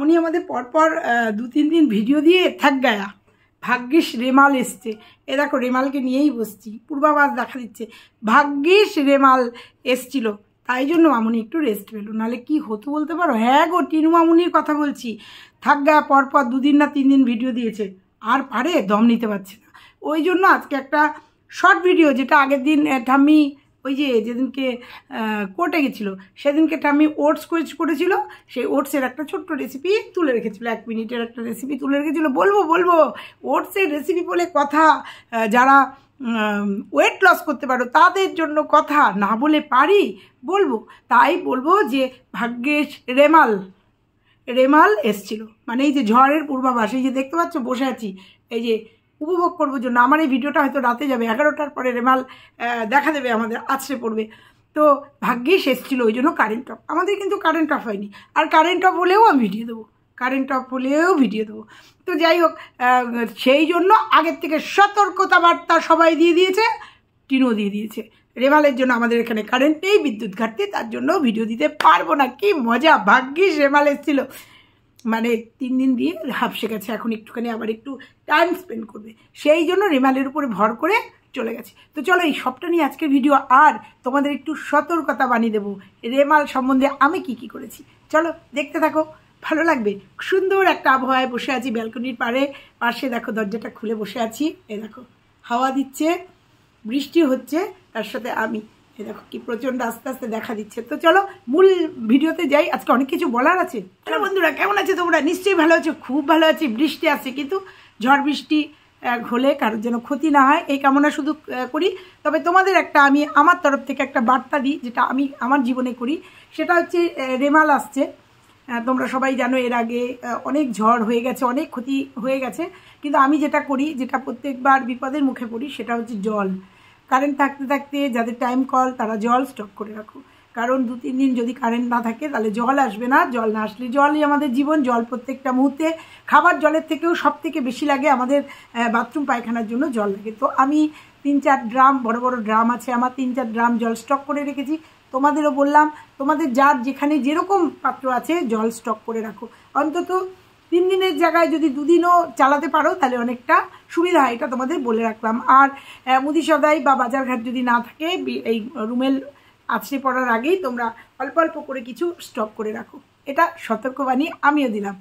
উনি আমাদের পরপর 2-3 দিন ভিডিও দিয়ে থাক গায়া। ভাগ্যিস রেমাল এসছে। এ দেখো রেমালকে নিয়েই বসছি, পূর্বাভাস দেখা দিচ্ছে। ভাগ্যিস রেমাল এসছিল, তাই জন্য মামুনি একটু রেস্ট পেল, নাহলে কি হতো বলতে পারো? হ্যাঁ গো, টিনু মামুনির কথা বলছি। থাক গায়া পরপর 2 দিন না 3 দিন ভিডিও দিয়েছে, আর পারে, দম নিতে পারছে না। ওই জন্য আজকে একটা শর্ট ভিডিও, যেটা আগের দিন ঠাম্মি ওই যেদিনকে কোর্টে গেছিলো সেদিনকে ঠাম্মি ওটস করেছিল, সেই ওটসের একটা ছোট্ট রেসিপি তুলে রেখেছিলো, 1 মিনিটের একটা রেসিপি তুলে রেখেছিলো। বলবো ওটসের রেসিপি বলে কথা, যারা ওয়েট লস করতে পারো তাদের জন্য কথা, না বলে পারি বলবো। তাই বলবো যে ভাগ্যেশ রেমাল এসছিল, মানে এই যে ঝড়ের পূর্বাভাস, এই যে দেখতে পাচ্ছ বসে আছি, এই যে উপভোগ করবো জন্য। আমার এই ভিডিওটা হয়তো রাতে যাবে, 11টার পরে রেমাল দেখা দেবে, আমাদের আছড়ে পড়বে। তো ভাগ্যিস এসেছিলো, ওই জন্য কারেন্ট অফ। আমাদের কিন্তু কারেন্ট অফ হয়নি, আর কারেন্ট অফ হলেও আমি ভিডিও দেবো, তো যাই হোক, সেই জন্য আগের থেকে সতর্কতা বার্তা সবাই দিয়ে দিয়েছে, টিনও দিয়ে দিয়েছে। রেমালের জন্য আমাদের এখানে কারেন্ট নেই, বিদ্যুৎ ঘাটতি, তার জন্য ভিডিও দিতে পারবো না। কি মজা, ভাগ্যিস রেমাল এসেছিলো। মানে 3 দিন দিয়ে হাফসে গেছে, এখন একটুখানি আবার একটু টাইম স্পেন্ড করবে, সেই জন্য রেমালের উপরে ভর করে চলে গেছে। তো চলো এই সবটা নিয়ে আজকের ভিডিও, আর তোমাদের একটু সতর্কতা বানিয়ে দেবো রেমাল সম্বন্ধে আমি কি করেছি। চলো দেখতে থাকো, ভালো লাগবে। সুন্দর একটা আবহাওয়ায় বসে আছি ব্যালকনির পাশে, দেখো দরজাটা খুলে বসে আছি, এ দেখো হাওয়া দিচ্ছে, বৃষ্টি হচ্ছে, তার সাথে আমি, এ দেখো কি প্রচন্ড আস্তে আস্তে দেখা দিচ্ছে। তো চলো মূল ভিডিওতে যাই, আজকে অনেক কিছু বলার আছে। চলো বন্ধুরা, কেমন আছে তোমরা? নিশ্চয়ই ভালো আছো, খুব ভালো আছি। বৃষ্টি আছে, কিন্তু ঝড় বৃষ্টি হলে কারোর যেন ক্ষতি না হয় এই কামনা শুধু করি। তবে তোমাদের একটা আমি আমার তরফ থেকে একটা বার্তা দিই, যেটা আমি আমার জীবনে করি, সেটা হচ্ছে রেমাল আসছে। তোমরা সবাই জানো এর আগে অনেক ঝড় হয়ে গেছে, অনেক ক্ষতি হয়ে গেছে, কিন্তু আমি যেটা করি, যেটা প্রত্যেকবার বিপদের মুখে পড়ি, সেটা হচ্ছে জল। কারেন্ট থাকতে যাদের টাইম কল, তারা জল স্টক করে রাখো, কারণ 2-3 দিন যদি কারেন্ট না থাকে তাহলে জল আসবে না। জল না আসলে, জলই আমাদের জীবন, জল প্রত্যেকটা মুহূর্তে। খাবার জলের থেকেও সব থেকে বেশি লাগে আমাদের বাথরুম পায়খানার জন্য জল লাগে। তো আমি 3-4 ড্রাম, বড় বড় ড্রাম আছে আমার, 3-4 ড্রাম জল স্টক করে রেখেছি। তোমাদেরও বললাম, তোমাদের যার যেখানে যেরকম পাত্র আছে জল স্টক করে রাখো। অন্তত 3 দিনের জায়গায় যদি 2 দিনও চালাতে পারো তাহলে অনেকটা সুবিধা হয়, এটা তোমাদের বলে রাখলাম। আর মুদি সদাই বা বাজারঘাট যদি না থাকে, এই রুমেল আছড়ে পড়ার আগেই তোমরা অল্প অল্প করে কিছু স্টক করে রাখো, এটা সতর্কবাণী আমিও দিলাম।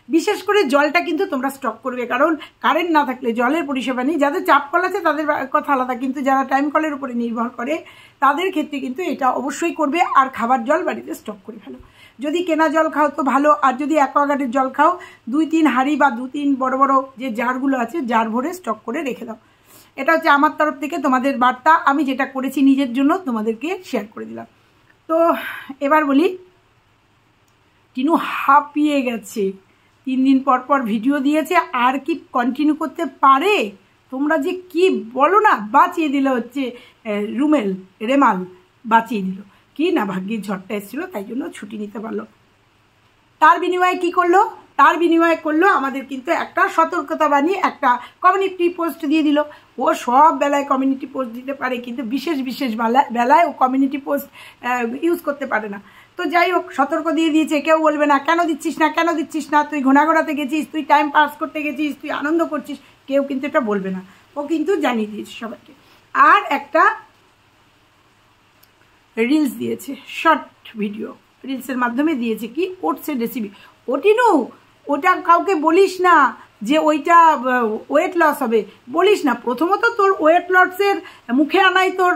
বিশেষ করে জলটা কিন্তু তোমরা স্টক করবে, কারণ কারেন্ট না থাকলে জলের পরিষেবা নেই। যাদের চাপ কল আছে তাদের কথা আলাদা, কিন্তু যারা টাইম কলের উপরে নির্ভর করে তাদের ক্ষেত্রে কিন্তু এটা অবশ্যই করবে। আর খাবার জল বাড়িতে স্টক করে ফেলো, যদি কেনা জল খাও তো ভালো, আর যদি অ্যাকোয়াগার্ডের জল খাও 2-3 হাঁড়ি বা 2-3 বড় বড় যে জারগুলো আছে, জার ভরে স্টক করে রেখে দাও। এটা হচ্ছে আমার তরফ থেকে তোমাদের বার্তা, আমি যেটা করেছি নিজের জন্য তোমাদেরকে শেয়ার করে দিলাম। তো এবার বলি, টিনু হাঁপিয়ে গেছে, 3 দিন পর ভিডিও দিয়েছে, আর কি কন্টিনিউ করতে পারে? তোমরা যে কি বলো না, বাঁচিয়ে দিল হচ্ছে রেমাল বাঁচিয়ে দিল। কি না ভাগ্যের ঝড়টা এসেছিলো, তাই জন্য ছুটি নিতে পারলো। তার বিনিময়ে কি করলো? তার বিনিময়ে করলো আমাদের কিন্তু একটা সতর্কতা বানিয়ে একটা কমিউনিটি পোস্ট দিয়ে দিল। ও সব বেলায় কমিউনিটি পোস্ট দিতে পারে, কিন্তু বিশেষ বেলায় ও কমিউনিটি পোস্ট ইউজ করতে পারে না। তো যাই হোক, সতর্ক দিয়ে দিয়েছে, কেউ বলবে না কেন দিচ্ছিস না, তুই ঘোরাতে গেছিস, তুই টাইম পাস করতে গেছিস, তুই আনন্দ করছিস, কেউ কিন্তু এটা বলবে না। ও কিন্তু জানিয়ে দিয়েছে সবাইকে। আর একটা রিলস দিয়েছে, শর্ট ভিডিও, রিলসের মাধ্যমে দিয়েছে কি ওটসের রেসিপি। ওটিনু, ওটা কাউকে বলিস না যে ওইটা ওয়েট লস হবে, বলিস না। প্রথমত তোর ওয়েট লসের মুখে আনাই তোর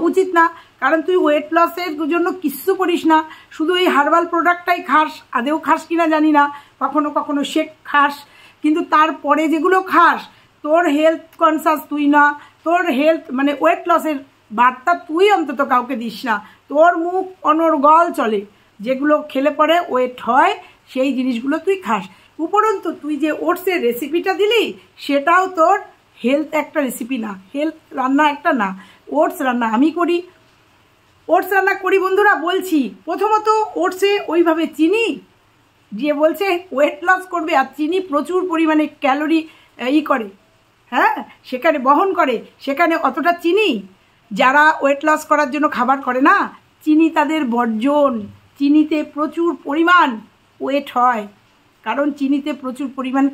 উচিত না, কারণ তুই ওয়েট লসের জন্য কিচ্ছু করিস না, শুধু এই হার্বাল প্রোডাক্টটাই খাস। আদেও খাস কিনা জানি না, কখনো শেক খাস, কিন্তু তারপরে যেগুলো খাস, তোর হেলথ কনসাস তুই না, তোর হেলথ মানে ওয়েট লসের বার্তা তুই অন্তত কাউকে দিস না। তোর মুখ অনর্গল চলে, যেগুলো খেলে পরে ওয়েট হয় সেই জিনিসগুলো তুই খাস। উপরন্তু তুই যে ওটসের রেসিপিটা দিলি, সেটাও তোর হেলথ একটা রেসিপি না, হেলথ রান্না একটা না। ওটস রান্না আমি করি, বন্ধুরা বলছি। প্রথমত ওটসে ওইভাবে চিনি দিয়ে বলছে ওয়েট লস করবে, আর চিনি প্রচুর পরিমাণে ক্যালোরি করে, হ্যাঁ সেখানে বহন করে, সেখানে অতটা চিনি যারা ওয়েট লস করার জন্য খাবার করে না, চিনি তাদের বর্জন। চিনিতে প্রচুর পরিমাণ ওয়েট হয়, কারণ চিনিতে প্রচুর পরিমাণ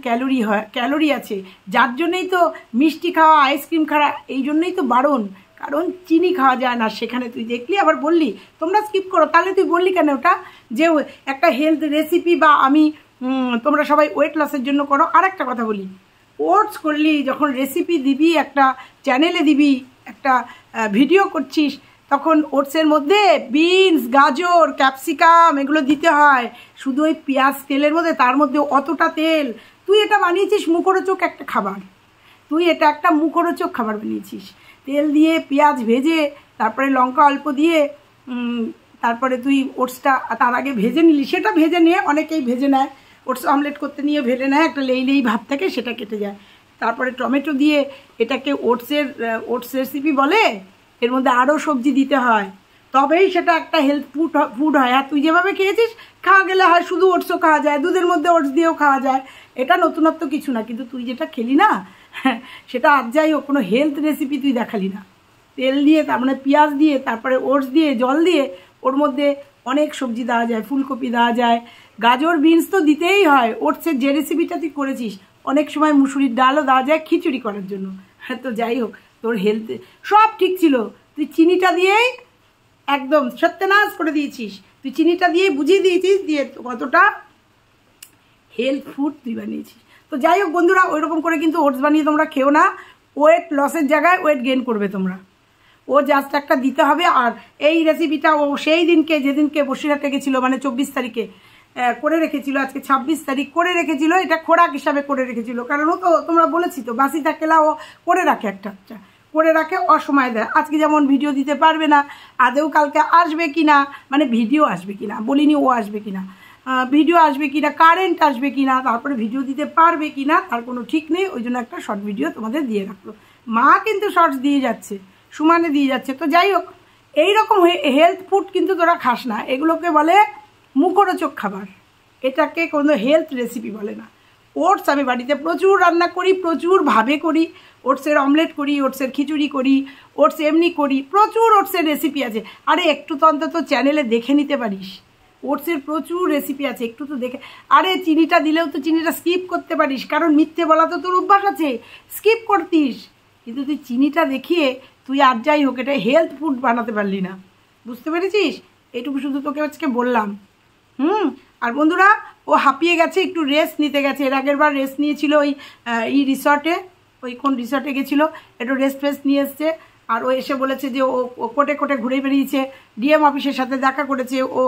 ক্যালোরি আছে, যার জন্যই তো মিষ্টি খাওয়া, আইসক্রিম খাওয়া, এই জন্যই তো বারণ, কারণ চিনি খাওয়া যায় না। সেখানে তুই দেখলি আবার বললি তোমরা স্কিপ করো, তাহলে তুই বললি কেন ওটা যে একটা হেলথ রেসিপি বা আমি তোমরা সবাই ওয়েট লসের জন্য করো। আর একটা কথা বলি, ওটস করলি যখন রেসিপি দিবি, একটা চ্যানেলে দিবি, একটা ভিডিও করছিস, তখন ওটসের মধ্যে বিনস, গাজর, ক্যাপসিকাম এগুলো দিতে হয়। শুধু ওই পেঁয়াজ তেলের মধ্যে, তার মধ্যে অতটা তেল। তুই এটা বানিয়েছিস মুখরোচক একটা খাবার, তুই এটা একটা মুখরোচক খাবার বানিয়েছিস। তেল দিয়ে পেঁয়াজ ভেজে, তারপরে লঙ্কা অল্প দিয়ে, তারপরে তুই ওটসটা তার আগে ভেজে নিলি। সেটা ভেজে নিয়ে অনেকেই ভেজে নেয়, ওটস অমলেট করতে নিয়ে ভেজে নেয়, একটা লেই ভাব থাকে, সেটা কেটে যায়। তারপরে টমেটো দিয়ে এটাকে ওটস রেসিপি বলে। এর মধ্যে আরও সবজি দিতে হয়, তবেই সেটা একটা হেলথ ফুড হয়। আর তুই যেভাবে খেয়েছিস, খাওয়া গেলে হয় শুধু ওটসও খাওয়া যায়, দুধের মধ্যে ওটস দিয়েও খাওয়া যায়, এটা নতুনত্ব কিছু না। কিন্তু তুই যেটা খেলি না, সেটা আর যাই হোক কোনো হেলথ রেসিপি তুই দেখালি না। তেল দিয়ে, তার মানে পেঁয়াজ দিয়ে, তারপরে ওটস দিয়ে, জল দিয়ে, ওর মধ্যে অনেক সবজি দেওয়া যায়, ফুলকপি দেওয়া যায়, গাজর, বিনস তো দিতেই হয়। ওটসের যে রেসিপিটা তুই করেছিস, অনেক সময় মুসুরির ডালও দেওয়া যায় খিচুড়ি করার জন্য। হ্যাঁ, তো যাই হোক, তোর হেলথ সব ঠিক ছিল, তুই চিনিটা দিয়েই একদম সত্যনাশ করে দিয়েছিস। তুই চিনিটা দিয়ে বুঝিয়ে দিয়েছিস, দিয়ে কতটা হেলথ ফুড তুই বানিয়েছিস। তো যাই হোক বন্ধুরা, ওইরকম করে কিন্তু ওটস বানিয়ে তোমরা খেও না, ওয়েট লসের জায়গায় ওয়েট গেইন করবে তোমরা। ও জাস্ট একটা দিতে হবে। আর এই রেসিপিটা ও সেই দিনকে, যেদিনকে বসিরহাটে গেছিলো, মানে 24 তারিখে করে রেখেছিল, আজকে 26 তারিখ করে রেখেছিল, এটা খোরাক হিসাবে করে রেখেছিল। কারণ ও তো তোমরা বলেছি তো, বাসি থাকলে ও করে রাখে, একটা করে রাখে, অসময় দেয়। আজকে যেমন ভিডিও দিতে পারবে না, আদেও কালকে আসবে কি না, মানে ভিডিও আসবে কি না বলিনি, ও আসবে কি না, ভিডিও আসবে কি না, কারেন্ট আসবে কি না, তারপরে ভিডিও দিতে পারবে কি না, তার কোনো ঠিক নেই। ওই জন্য একটা শর্ট ভিডিও তোমাদের দিয়ে রাখলো। মা কিন্তু শর্টস দিয়ে যাচ্ছে, সমানে দিয়ে যাচ্ছে। তো যাই হোক, এইরকম হেলথ ফুড কিন্তু তোরা খাস না, এগুলোকে বলে মুখরোচক খাবার, এটাকে কোনো হেলথ রেসিপি বলে না। ওটস আমি বাড়িতে প্রচুর রান্না করি, প্রচুরভাবে করি। ওটসের অমলেট করি, ওটসের খিচুড়ি করি, ওটস এমনি করি, প্রচুর ওটসের রেসিপি আছে। আরে একটু তো অন্তত চ্যানেলে দেখে নিতে পারিস, ওটসের প্রচুর রেসিপি আছে, একটু তো দেখে। আরে চিনিটা দিলেও তো চিনিটা স্কিপ করতে পারিস, কারণ মিথ্যে বলা তো তোর অভ্যাস আছে, স্কিপ করতিস। কিন্তু তুই চিনিটা দেখিয়ে তুই আর যাই হোক এটা হেলথ ফুড বানাতে পারলি না, বুঝতে পেরেছিস? এটুকু শুধু তোকে আজকে বললাম। আর বন্ধুরা, ও হাঁপিয়ে গেছে, একটু রেস্ট নিতে গেছে। এর আগের বার রেস্ট নিয়েছিল ওই রিসর্টে, ওই কোন রিসর্টে গেছিলো, একটু রেস্ট নিয়ে এসছে। আর ও এসে বলেছে যে ও কোটে কোটে ঘুরে বেরিয়েছে, ডিএম অফিসের সাথে দেখা করেছে। ও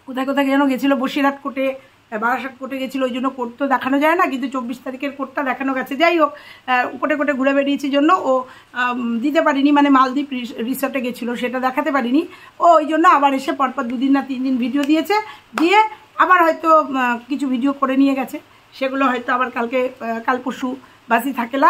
কোথায় কোথায় যেন গেছিলো, বসিরহাট কোর্টে, বারাসাত কোর্টে গেছিলো। ওই জন্য কোর্ট তো দেখানো যায় না, কিন্তু 24 তারিখের কোর্টটা দেখানো গেছে। যাই হোক, কোটে কোটে ঘুরে বেরিয়েছে জন্য ও দিতে পারিনি, মানে মালদ্বীপ রিসর্টে গেছিলো, সেটা দেখাতে পারিনি। ও ওই জন্য আবার এসে পরপর 2 দিন না 3 দিন ভিডিও দিয়েছে, দিয়ে আবার হয়তো কিছু ভিডিও করে নিয়ে গেছে। সেগুলো হয়তো আবার কাল পরশু বাসি থাকেলা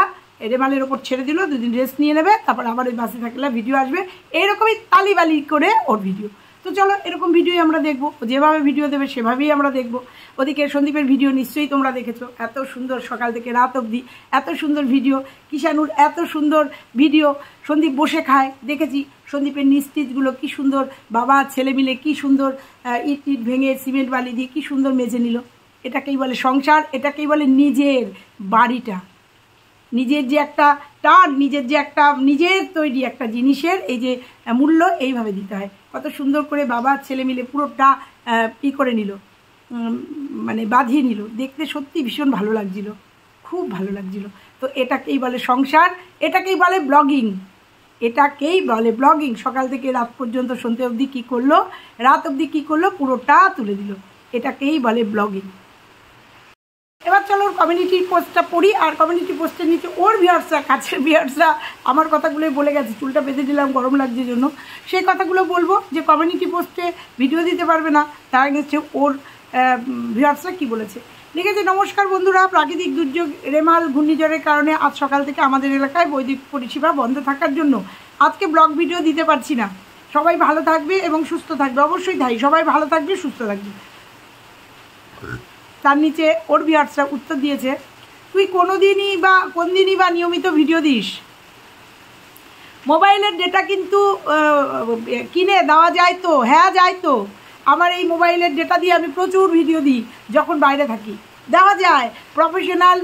রেমালের ওপর ছেড়ে দিল, 2 দিন রেস্ট নিয়ে নেবে, তারপর আবার ওই বাসি থাকেলা ভিডিও আসবে। এইরকমই তালিবালি করে ওর ভিডিও। তো চলো, এরকম ভিডিওই আমরা দেখবো, যেভাবে ভিডিও দেবে সেভাবেই আমরা দেখবো। ওদিকে সন্দীপের ভিডিও নিশ্চয়ই তোমরা দেখেছো, এত সুন্দর সকাল থেকে রাত অবধি এত সুন্দর ভিডিও, কিষানুর এত সুন্দর ভিডিও, সন্দীপ বসে খায় দেখেছি, সন্দীপের নিস্টিচগুলো কি সুন্দর, বাবা ছেলে মিলে কি সুন্দর ইট ভেঙে সিমেন্ট বালি দিয়ে কি সুন্দর মেজে নিল। এটাকেই বলে সংসার, এটাকেই বলে নিজের বাড়িটা, নিজের যে একটা টান, নিজের তৈরি একটা জিনিসের এই যে মূল্য এইভাবে দিতে হয়। কত সুন্দর করে বাবা ছেলে মিলে পুরোটা করে নিল, মানে বাঁধিয়ে নিল, দেখতে সত্যি ভীষণ ভালো লাগছিল, খুব ভালো লাগছিল। তো এটাকেই বলে সংসার, এটাকেই বলে ব্লগিং, এটাকেই বলে ব্লগিং। সকাল থেকে রাত পর্যন্ত সন্ধ্যে অবধি কী করলো, রাত অবধি কী করলো, পুরোটা তুলে দিল, এটাকেই বলে ব্লগিং। এবার চলো ওর কমিউনিটি পোস্টটা পড়ি। আর কমিউনিটি পোস্টের নিচে ওর ভিউয়ার্সরা, কাছের ভিউয়ার্সরা আমার কথাগুলোই বলে গেছে, চুলটা বেঁধে দিলাম গরম লাগছে জন্য, সেই কথাগুলো বলবো। যে কমিউনিটি পোস্টে ভিডিও দিতে পারবে না, তার গেছে ওর ভিউয়ার্সরা কী বলেছে। লিখেছে, নমস্কার বন্ধুরা, প্রাকৃতিক দুর্যোগ রেমাল ঘূর্ণিঝড়ের কারণে আজ সকাল থেকে আমাদের এলাকায় বৈদ্যুতিক পরিষেবা বন্ধ থাকার জন্য আজকে ব্লগ ভিডিও দিতে পারছি না। সবাই ভালো থাকবে এবং সুস্থ থাকবে। অবশ্যই তাই, সবাই ভালো থাকবে, সুস্থ থাকবে। তার নিচে ওর ভিউয়ার্সরা উত্তর দিয়েছে, তুই কোন দিনই বা নিয়মিত ভিডিও দিস? মোবাইলের ডেটা কিন্তু কিনে দেওয়া যায় তো? হ্যাঁ যায় তো, আমার এই মোবাইলের ডেটা দিয়ে আমি প্রচুর ভিডিও দিই যখন বাইরে থাকি। দেওয়া যায়, প্রফেশনাল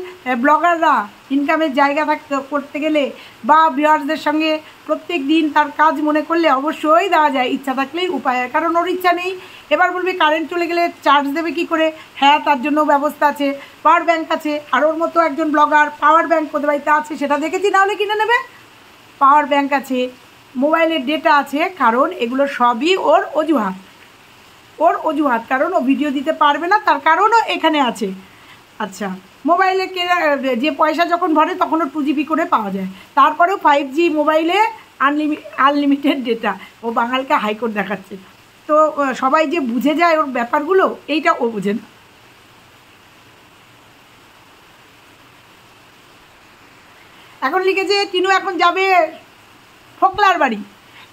ব্লগাররা ইনকামের জায়গা করতে গেলে বা ভিউয়ার্সদের সঙ্গে প্রত্যেক দিন তার কাজ মনে করলে অবশ্যই দেওয়া যায়, ইচ্ছা থাকলেই উপায় হয়। কারণ ওর ইচ্ছা নেই। এবার বলবি কারেন্ট চলে গেলে চার্জ দেবে কি করে? হ্যাঁ, তার জন্য ব্যবস্থা আছে, পাওয়ার ব্যাংক আছে। আর ওর মতো একজন ব্লগার পাওয়ার ব্যাংক কোথায় বাড়িতে আছে সেটা দেখেছি, নাহলে কিনে নেবে। পাওয়ার ব্যাংক আছে, মোবাইলের ডেটা আছে, কারণ এগুলো সবই ওর অজুহাত। কারণ ও ভিডিও দিতে পারবে না, তার কারণও এখানে আছে। আচ্ছা, মোবাইলে যে পয়সা যখন ভরে তখন ও 2 GB করে পাওয়া যায়, তারপরেও 5G মোবাইলে আনলিমিটেড ডেটা। ও বাঙালকে হাইকোর্ট দেখাচ্ছে। তো সবাই যে বুঝে যায় ওর ব্যাপারগুলো, এইটা ও বুঝে না। এখন লিখেছে টিনু এখন যাবে ফোকলার বাড়ি,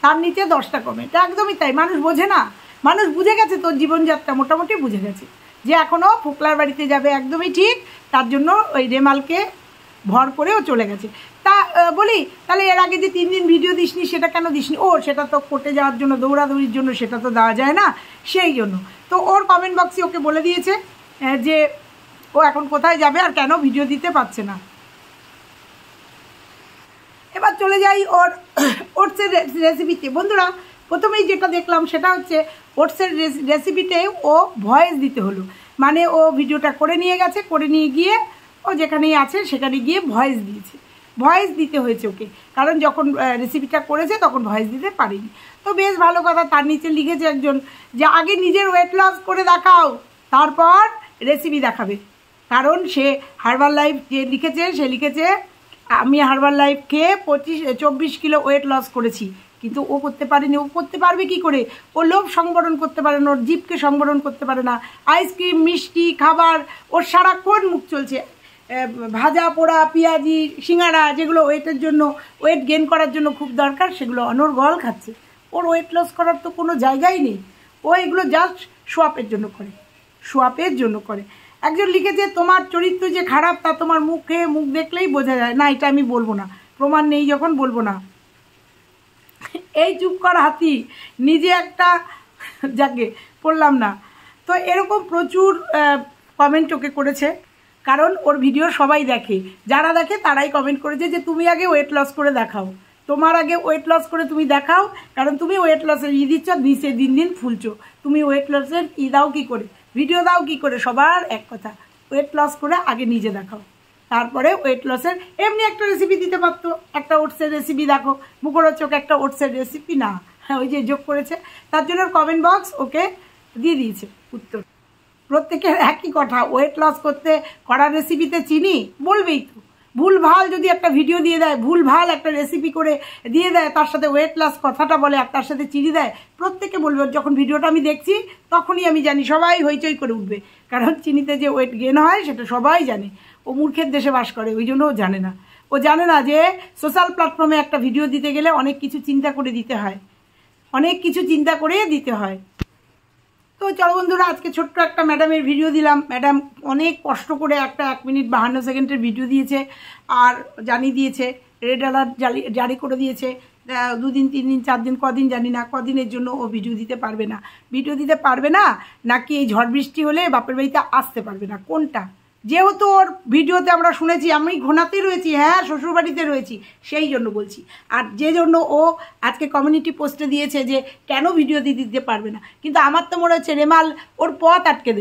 তার নিচে 10টা কমেন্ট। একদমই তাই, মানুষ বোঝে না। মানুষ বুঝে গেছে তোর জীবনযাত্রা, মোটামুটি বুঝে গেছে যে এখনও ফোকলার বাড়িতে যাবে, একদমই ঠিক। তার জন্য ওই রেমালকে ভর করেও চলে গেছে। তা বলি, তাহলে এর আগে যে 3 দিন ভিডিও দিসনি সেটা কেন দিসনি? ও সেটা তো কোর্টে যাওয়ার জন্য, দৌড়াদৌড়ির জন্য, সেটা তো দেওয়া যায় না, সেই জন্য। তো ওর কমেন্ট বক্সে ওকে বলে দিয়েছে যে ও এখন কোথায় যাবে আর কেন ভিডিও দিতে পারছে না। এবার চলে যাই ওর ওটসের রেসিপিতে। বন্ধুরা, প্রথমেই যেটা দেখলাম সেটা হচ্ছে ওটসের রেসিপিতে ও ভয়েস দিতে হলো। মানে ও ভিডিওটা করে নিয়ে গেছে, করে নিয়ে গিয়ে ও যেখানেই আছে সেখানে গিয়ে ভয়েস দিয়েছে। ভয়েস দিতে হয়েছে ওকে, কারণ যখন রেসিপিটা করেছে তখন ভয়েস দিতে পারিনি। তো বেশ ভালো কথা। তার নিচে লিখেছে একজন যে আগে নিজের ওয়েট লস করে দেখাও, তারপর রেসিপি দেখাবে। কারণ সে হার্বাল লাইফ যে লিখেছে, সে লিখেছে আমি হার্বাল লাইফ খেয়ে 24 কিলো ওয়েট লস করেছি, কিন্তু ও করতে পারেনি। ও করতে পারবে কি করে? ও লোভ সংবরণ করতে পারে না, ওর জিভকে সংবরণ করতে পারে না। আইসক্রিম, মিষ্টি খাবার, ওর সারাক্ষণ মুখ চলছে। ভাজা পোড়া, পেঁয়াজি, সিঙ্গাড়া, যেগুলো ওয়েটের জন্য, ওয়েট গেইন করার জন্য খুব দরকার, সেগুলো অনর্গল খাচ্ছে। ওর ওয়েট লস করার তো কোনো জায়গাই নেই। ও এগুলো জাস্ট শোয়াপের জন্য করে। একজন লিখেছে তোমার চরিত্র যে খারাপ তা তোমার মুখ দেখলেই বোঝা যায়। না, এটা আমি বলবো না, প্রমাণ নেই যখন বলবো না। এই চুপ কর হাতি, নিজে একটা যাকে পড়লাম না। তো এরকম প্রচুর কমেন্ট ওকে করেছে, কারণ ওর ভিডিও সবাই দেখে। যারা দেখে তারাই কমেন্ট করেছে যে তুমি আগে ওয়েট লস করে দেখাও, তোমার আগে ওয়েট লস করে তুমি দেখাও, কারণ তুমি ওয়েট লসের দিচ্ছ, নিচে দিন দিন ফুলছো। তুমি ওয়েট লসের দাও কি করে, ভিডিও দাও কি করে? সবার এক কথা, ওয়েট লস করে আগে নিজে দেখাও, তারপরে ওয়েট লসের এমনি একটা রেসিপি দিতে পারতো। একটা ওটসের রেসিপি দেখো, মুখরোচক একটা ওটসের রেসিপি না, হ্যাঁ ওই যে যোগ করেছে। তার জন্য কমেন্ট বক্স ওকে দিয়ে দিয়েছে উত্তর। প্রত্যেকের একই কথা, ওয়েট লস করার রেসিপিতে চিনি বলবেই তো। ভুলভাল যদি একটা ভিডিও দিয়ে দেয়, ভুলভাল একটা রেসিপি করে দিয়ে দেয়, তার সাথে ওয়েট লস কথাটা বলে আর তার সাথে চিনি দেয়, প্রত্যেকে বলবে। যখন ভিডিওটা আমি দেখছি তখনই আমি জানি, সবাই হইচই করে উঠবে। কারণ চিনিতে যে ওয়েট গেন হয় সেটা সবাই জানে। ও মূর্খের দেশে বাস করে, ওই জন্য ও জানে না। ও জানে না যে সোশ্যাল প্ল্যাটফর্মে একটা ভিডিও দিতে গেলে অনেক কিছু চিন্তা করে দিতে হয়, তো চলো বন্ধুরা, আজকে ছোট্ট একটা ম্যাডামের ভিডিও দিলাম। ম্যাডাম অনেক কষ্ট করে একটা 1 মিনিট 52 সেকেন্ডের ভিডিও দিয়েছে, আর জানিয়ে দিয়েছে রেড অ্যালার্ট জারি করে দিয়েছে। 2 দিন 3 দিন 4 দিন, কদিন জানি না, কদিনের জন্য ও ভিডিও দিতে পারবে না, নাকি এই ঝড় বৃষ্টি হলে বাপের বাড়িতে আসতে পারবে না, কোনটা? যেহেতু ওর ভিডিওতে আমরা শুনেছি আমি ঘোনাতে রয়েছি, হ্যাঁ শ্বশুরবাড়িতে রয়েছি, সেই জন্য বলছি। আর যে জন্য ও আজকে কমিউনিটি পোস্টে দিয়েছে যে কেন ভিডিও দিতে পারবে না, কিন্তু আমার তো মনে হচ্ছে রেমাল ওর পথ আটকে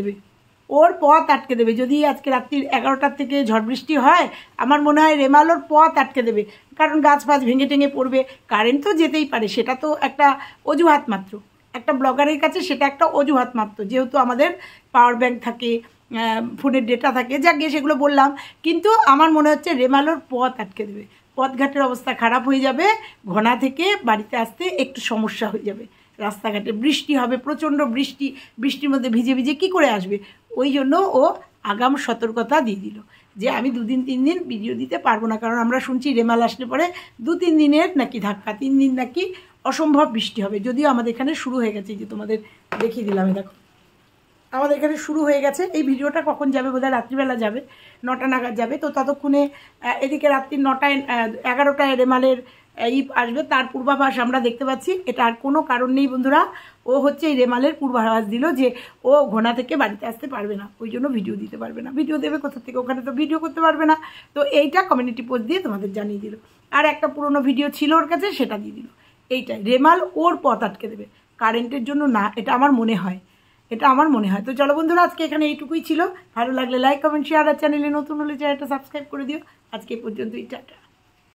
দেবে। যদি আজকে রাত্রি 11টার থেকে ঝড় বৃষ্টি হয়, আমার মনে হয় রেমাল ওর পথ আটকে দেবে। কারণ গাছ ফাছ ভেঙে টেঙে পড়বে, কারেন্ট তো যেতেই পারে, সেটা তো একটা অজুহাত মাত্র। একটা ব্লগারের কাছে সেটা একটা অজুহাত মাত্র, যেহেতু আমাদের পাওয়ার ব্যাংক থাকে, ফোনের ডেটা থাকে, যাকে সেগুলো বললাম। কিন্তু আমার মনে হচ্ছে রেমালোর পথ আটকে দেবে, পথঘাটের অবস্থা খারাপ হয়ে যাবে, ঘোনা থেকে বাড়িতে আসতে একটু সমস্যা হয়ে যাবে, রাস্তাঘাটে বৃষ্টি হবে, প্রচণ্ড বৃষ্টির মধ্যে ভিজে কী করে আসবে। ওই জন্য ও আগাম সতর্কতা দিয়ে দিল যে আমি 2 দিন 3 দিন ভিডিও দিতে পারবো না। কারণ আমরা শুনছি রেমাল আসলে পরে 2-3 দিনের নাকি ধাক্কা, 3 দিন নাকি অসম্ভব বৃষ্টি হবে। যদিও আমাদের এখানে শুরু হয়ে গেছে, যে তোমাদের দেখিয়ে দিলাম, দেখো আমাদের এখানে শুরু হয়ে গেছে। এই ভিডিওটা কখন যাবে? বোধহয় রাত্রিবেলা যাবে, 9টা নাগাদ যাবে। তো ততক্ষণে এদিকে রাত্রি 9টায় 11টায় রেমালের ঈদ আসবে তার পূর্বাভাস আমরা দেখতে পাচ্ছি। এটা আর কোনো কারণ নেই বন্ধুরা, ও হচ্ছে এই রেমালের পূর্বাভাস দিল যে ও ঘোনা থেকে বাড়িতে আসতে পারবে না, ওই জন্য ভিডিও দিতে পারবে না। ভিডিও দেবে কোথা থেকে, ওখানে তো ভিডিও করতে পারবে না। তো এইটা কমিউনিটি পোস্ট দিয়ে তোমাদের জানিয়ে দিল। আর একটা পুরনো ভিডিও ছিল ওর কাছে, সেটা দিয়ে দিল। এইটাই, রেমাল ওর পথ আটকে দেবে, কারেন্টের জন্য না, এটা আমার মনে হয়, এটা আমার মনে হয়। তো চলো বন্ধুরা, আজকে এখানে এইটুকুই ছিল। ভালো লাগলে লাইক কমেন্ট শেয়ার, আর চ্যানেলে নতুন হলে চ্যানেলটা সাবস্ক্রাইব করে দিও। আজকে পর্যন্তই, টাটা।